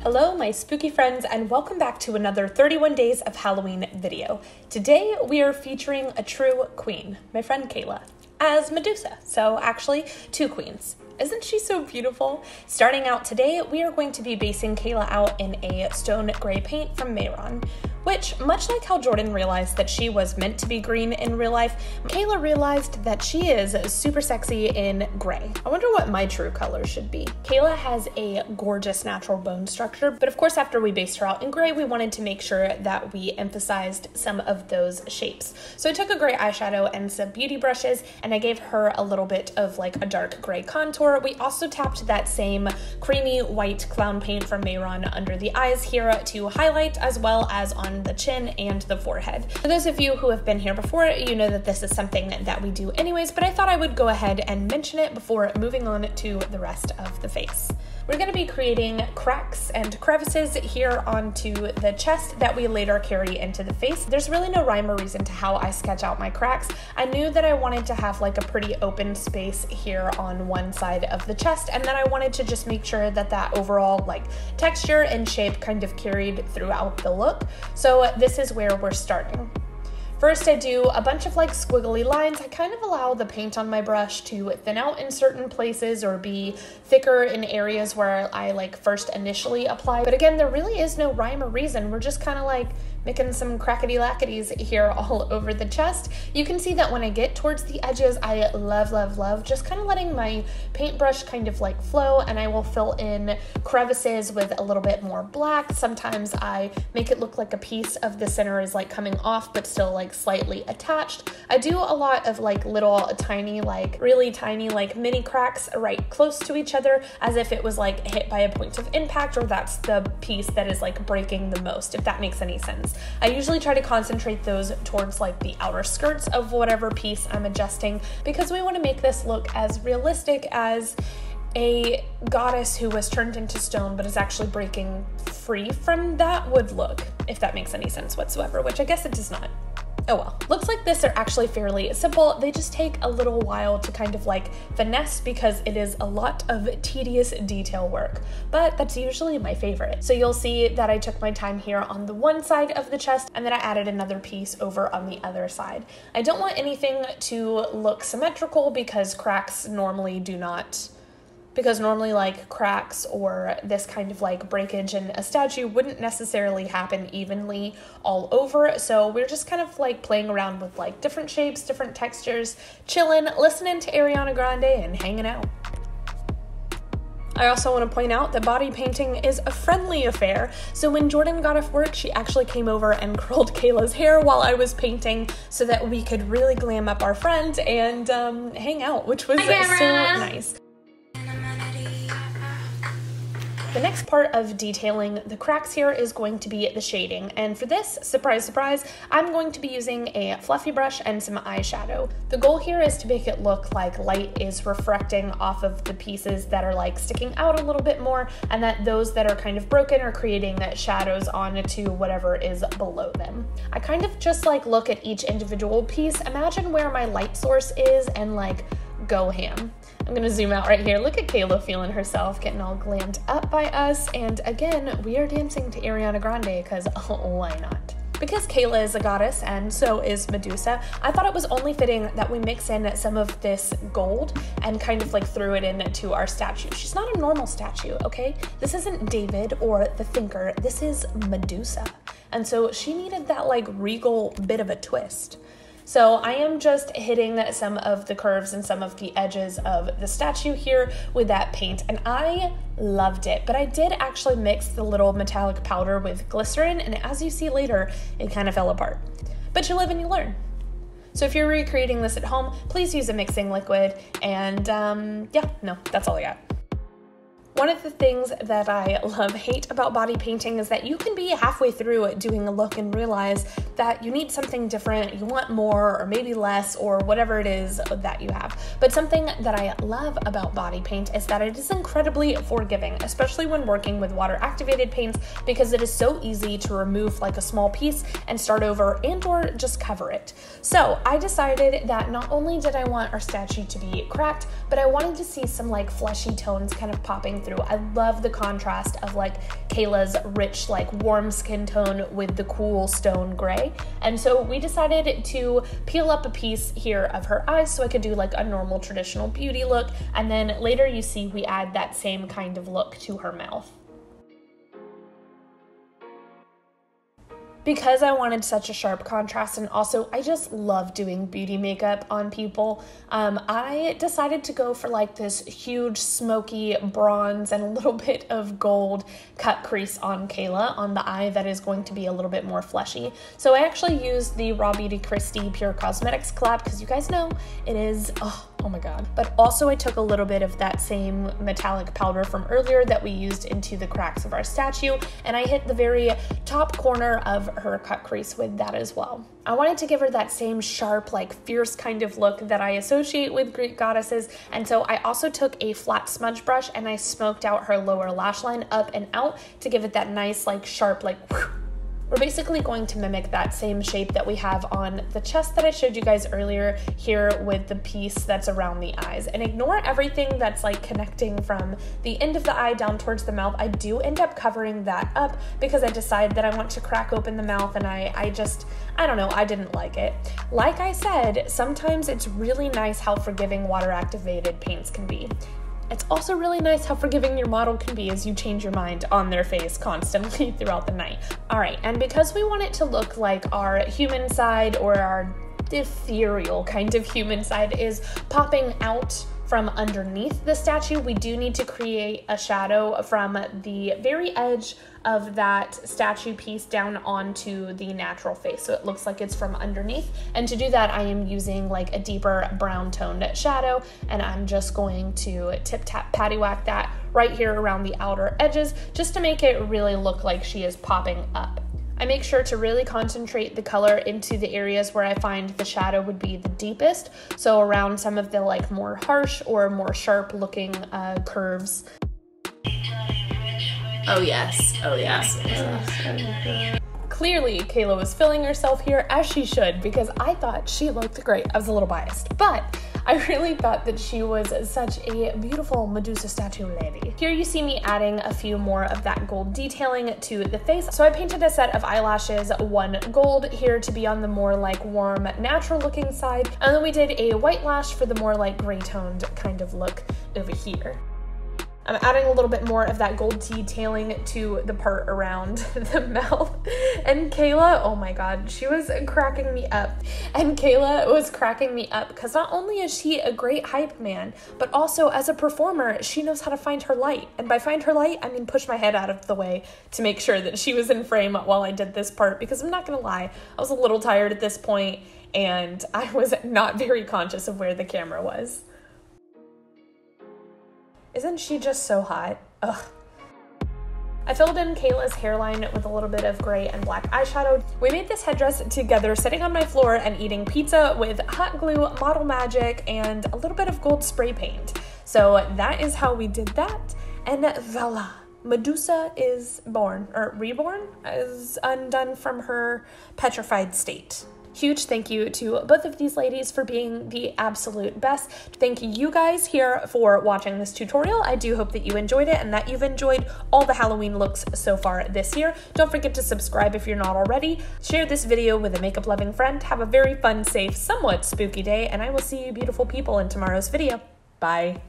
Hello, my spooky friends, and welcome back to another 31 Days of Halloween video. Today, we are featuring a true queen, my friend KAYLA, as Medusa. So actually, two queens. Isn't she so beautiful? Starting out today, we are going to be basing KAYLA out in a stone gray paint from Mayron, which, much like how Jordan realized that she was meant to be green in real life, KAYLA realized that she is super sexy in gray. I wonder what my true color should be. KAYLA has a gorgeous natural bone structure, but of course after we based her out in gray, we wanted to make sure that we emphasized some of those shapes. So I took a gray eyeshadow and some beauty brushes, and I gave her a little bit of like a dark gray contour. We also tapped that same creamy white clown paint from Mayron under the eyes here to highlight, as well as on the chin and the forehead. For those of you who have been here before, you know that this is something that we do anyways, but I thought I would go ahead and mention it before moving on to the rest of the face. We're going to be creating cracks and crevices here onto the chest that we later carry into the face. There's really no rhyme or reason to how I sketch out my cracks. I knew that I wanted to have like a pretty open space here on one side of the chest, and then I wanted to just make sure that that overall like texture and shape kind of carried throughout the look. So this is where we're starting. First, I do a bunch of like squiggly lines. I kind of allow the paint on my brush to thin out in certain places or be thicker in areas where I like first initially apply. But again, there really is no rhyme or reason. We're just kind of like making some crackety lacketies here all over the chest. You can see that when I get towards the edges, I love just kind of letting my paintbrush kind of like flow, and I will fill in crevices with a little bit more black. Sometimes I make it look like a piece of the center is like coming off but still like slightly attached. I do a lot of like little tiny, like really tiny like mini cracks right close to each other, as if it was like hit by a point of impact, or that's the piece that is like breaking the most, if that makes any sense. I usually try to concentrate those towards like the outer skirts of whatever piece I'm adjusting, because we want to make this look as realistic as a goddess who was turned into stone but is actually breaking free from that would look, if that makes any sense whatsoever, which I guess it does not. Oh well. Looks like this are actually fairly simple. They just take a little while to kind of like finesse because it is a lot of tedious detail work, but that's usually my favorite. So you'll see that I took my time here on the one side of the chest, and then I added another piece over on the other side. I don't want anything to look symmetrical because cracks normally do not. Because normally like cracks or this kind of like breakage in a statue wouldn't necessarily happen evenly all over. So we're just kind of like playing around with like different shapes, different textures, chilling, listening to Ariana Grande and hanging out. I also want to point out that body painting is a friendly affair, so when Jordan got off work, she actually came over and curled KAYLA's hair while I was painting so that we could really glam up our friend and hang out, which was so nice. The next part of detailing the cracks here is going to be the shading, and for this, surprise, surprise, I'm going to be using a fluffy brush and some eyeshadow. The goal here is to make it look like light is refracting off of the pieces that are like sticking out a little bit more, and that those that are kind of broken are creating shadows onto whatever is below them. I kind of just like look at each individual piece, imagine where my light source is, and like go ham. I'm gonna zoom out right here. Look at KAYLA feeling herself, getting all glammed up by us. And again, we are dancing to Ariana Grande because why not? Because KAYLA is a goddess and so is Medusa, I thought it was only fitting that we mix in some of this gold and kind of like threw it into our statue. She's not a normal statue, okay? This isn't David or the Thinker, this is Medusa. And so she needed that like regal bit of a twist. So I am just hitting some of the curves and some of the edges of the statue here with that paint, and I loved it. But I did actually mix the little metallic powder with glycerin, and as you see later, it kind of fell apart. But you live and you learn. So if you're recreating this at home, please use a mixing liquid, and yeah, no, that's all I got. One of the things that I hate about body painting is that you can be halfway through doing a look and realize that you need something different, you want more or maybe less or whatever it is that you have. But something that I love about body paint is that it is incredibly forgiving, especially when working with water activated paints, because it is so easy to remove like a small piece and start over and or just cover it. So I decided that not only did I want our statue to be cracked, but I wanted to see some like fleshy tones kind of popping through. I love the contrast of like KAYLA's rich, like warm skin tone with the cool stone gray. And so we decided to peel up a piece here of her eyes so I could do like a normal traditional beauty look. And then later you see we add that same kind of look to her mouth. Because I wanted such a sharp contrast, and also I just love doing beauty makeup on people, I decided to go for like this huge smoky bronze and a little bit of gold cut crease on KAYLA on the eye that is going to be a little bit more fleshy. So I actually used the Raw Beauty Kristi Pure Cosmetics collab because you guys know it is, oh my god. But also I took a little bit of that same metallic powder from earlier that we used into the cracks of our statue, and I hit the very top corner of her cut crease with that as well. I wanted to give her that same sharp, like fierce kind of look that I associate with Greek goddesses, and so I also took a flat smudge brush and I smoked out her lower lash line up and out to give it that nice, like sharp, like whoosh. We're basically going to mimic that same shape that we have on the chest that I showed you guys earlier here with the piece that's around the eyes. And ignore everything that's like connecting from the end of the eye down towards the mouth. I do end up covering that up because I decided that I want to crack open the mouth, and I don't know, I didn't like it. Like I said, sometimes it's really nice how forgiving water activated paints can be. It's also really nice how forgiving your model can be as you change your mind on their face constantly throughout the night. All right, and because we want it to look like our human side, or our ethereal kind of human side, is popping out from underneath the statue, we do need to create a shadow from the very edge of that statue piece down onto the natural face, so it looks like it's from underneath. And to do that, I am using like a deeper brown toned shadow, and I'm just going to tip tap patty whack that right here around the outer edges just to make it really look like she is popping up. I make sure to really concentrate the color into the areas where I find the shadow would be the deepest, so around some of the like more harsh or more sharp looking curves. Oh yes, oh yes. Clearly, KAYLA was feeling herself here, as she should, because I thought she looked great. I was a little biased, but I really thought that she was such a beautiful Medusa statue lady. Here you see me adding a few more of that gold detailing to the face. So I painted a set of eyelashes, one gold here to be on the more like warm, natural looking side. And then we did a white lash for the more like gray toned kind of look over here. I'm adding a little bit more of that gold detailing to the part around the mouth. And KAYLA, oh my god, she was cracking me up. And KAYLA was cracking me up because not only is she a great hype man, but also as a performer, she knows how to find her light. And by find her light, I mean push my head out of the way to make sure that she was in frame while I did this part, because I'm not gonna lie, I was a little tired at this point and I was not very conscious of where the camera was. Isn't she just so hot? Ugh. I filled in KAYLA's hairline with a little bit of gray and black eyeshadow. We made this headdress together sitting on my floor and eating pizza with hot glue, model magic, and a little bit of gold spray paint. So that is how we did that. And voila, Medusa is born, or reborn, is undone from her petrified state. Huge thank you to both of these ladies for being the absolute best. Thank you guys here for watching this tutorial. I do hope that you enjoyed it and that you've enjoyed all the Halloween looks so far this year. Don't forget to subscribe if you're not already. Share this video with a makeup loving friend. Have a very fun, safe, somewhat spooky day, and I will see you beautiful people in tomorrow's video. Bye.